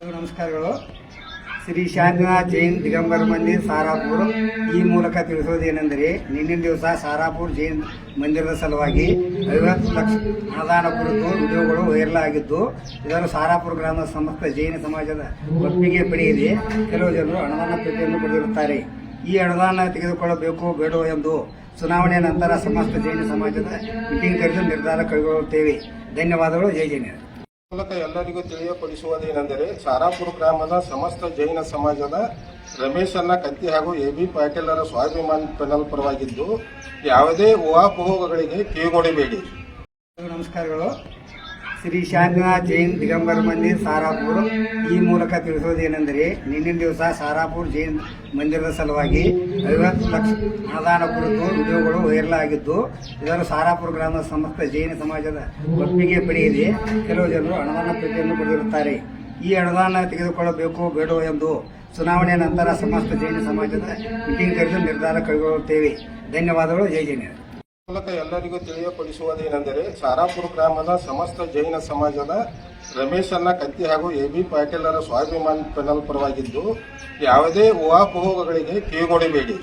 ನಮಸ್ಕಾರಗಳು. ಶ್ರೀ ಶಾಂತಿನಾಥ್ ಜೈನ್ ದಿಗಂಬರ ಮಂದಿರ್ ಸಾರಾಪುರ್ ಈ ಮೂಲಕ ತಿಳಿಸುವುದೇನೆಂದರೆ, ನಿನ್ನಿನ ದಿವಸ ಸಾರಾಪುರ್ ಜೈನ್ ಮಂದಿರದ ಸಲುವಾಗಿ 50 ಲಕ್ಷ ಅನುದಾನ ಕುರಿತು ವಿಡಿಯೋಗಳು ವೈರಲ್ ಆಗಿದ್ದು, ಇದನ್ನು ಸಾರಾಪುರ ಗ್ರಾಮದ ಸಮಸ್ತ ಜೈನ ಸಮಾಜದ ಒಪ್ಪಿಗೆ ಪಡೆಯದೆ ಕೆಲವು ಜನರು ಅನುದಾನ ಪೆಟ್ಟಿಗೆಯನ್ನು ಪಡೆದಿರುತ್ತಾರೆ. ಈ ಅನುದಾನ ತೆಗೆದುಕೊಳ್ಳಬೇಕು ಬೇಡೋ ಎಂದು ಚುನಾವಣೆಯ ನಂತರ ಸಮಸ್ತ ಜೈನ ಸಮಾಜದ ಮೀಟಿಂಗ್ ಕರೆದು ನಿರ್ಧಾರ ಕೈಗೊಳ್ಳುತ್ತೇವೆ. ಧನ್ಯವಾದಗಳು. ಜೈ ಜೈನ. ಮೂಲಕ ಎಲ್ಲರಿಗೂ ತಿಳಿಯಪಡಿಸುವುದೇನೆಂದರೆ, ಸಾರಾಪುರ ಗ್ರಾಮದ ಸಮಸ್ತ ಜೈನ ಸಮಾಜದ ರಮೇಶನ್ನ ಕತ್ತಿ ಹಾಗೂ ಎಬಿ ಪಾಟೀಲರ ಸ್ವಾಭಿಮಾನಿ ಪೆನಲ್ ಪರವಾಗಿದ್ದು, ಯಾವುದೇ ಊಹಾಪೋಹಗಳಿಗೆ ಕಿವಿಗೊಡಬೇಡಿ. ನಮಸ್ಕಾರಗಳು. ಶ್ರೀ ಶಾಂತಿನಾಥ್ ಜೈನ್ ದಿಗಂಬರ ಮಂದಿರ್ ಸಾರಾಪುರ್ ಈ ಮೂಲಕ ತಿಳಿಸುವುದೇನೆಂದರೆ, ನಿನ್ನಿನ ದಿವಸ ಸಾರಾಪುರ್ ಜೈನ್ ಮಂದಿರದ ಸಲುವಾಗಿ 50 ಲಕ್ಷ ಅನುದಾನ ಕುರಿತು ವಿಡಿಯೋಗಳು ವೈರಲ್ ಆಗಿದ್ದು, ಇದನ್ನು ಸಾರಾಪುರ ಗ್ರಾಮದ ಸಮಸ್ತ ಜೈನ ಸಮಾಜದ ಒಪ್ಪಿಗೆ ಪಡೆಯದೆ ಕೆಲವು ಜನರು ಅನುದಾನ ಪೆಟ್ಟಿಗೆಯನ್ನು ಪಡೆದಿರುತ್ತಾರೆ. ಈ ಅನುದಾನ ತೆಗೆದುಕೊಳ್ಳಬೇಕು ಬೇಡೋ ಎಂದು ಚುನಾವಣೆಯ ನಂತರ ಸಮಸ್ತ ಜೈನ ಸಮಾಜದ ಮೀಟಿಂಗ್ ಕರೆದು ನಿರ್ಧಾರ ಕೈಗೊಳ್ಳುತ್ತೇವೆ. ಧನ್ಯವಾದಗಳು. ಜೈ ಜೈನ. ಮೂಲಕ ಎಲ್ಲರಿಗೂ ತಿಳಿಯಪಡಿಸುವುದೇನೆಂದರೆ, ಸಾರಾಪುರ ಗ್ರಾಮದ ಸಮಸ್ತ ಜೈನ ಸಮಾಜದ ರಮೇಶನ್ನ ಕತ್ತಿ ಹಾಗೂ ಎಬಿ ಪಾಟೀಲರ ಸ್ವಾಭಿಮಾನಿ ಪೆನಲ್ ಪರವಾಗಿದ್ದು, ಯಾವುದೇ ಊಹಾಪೋಹಗಳಿಗೆ ಕಿವಿಗೊಡಬೇಡಿ.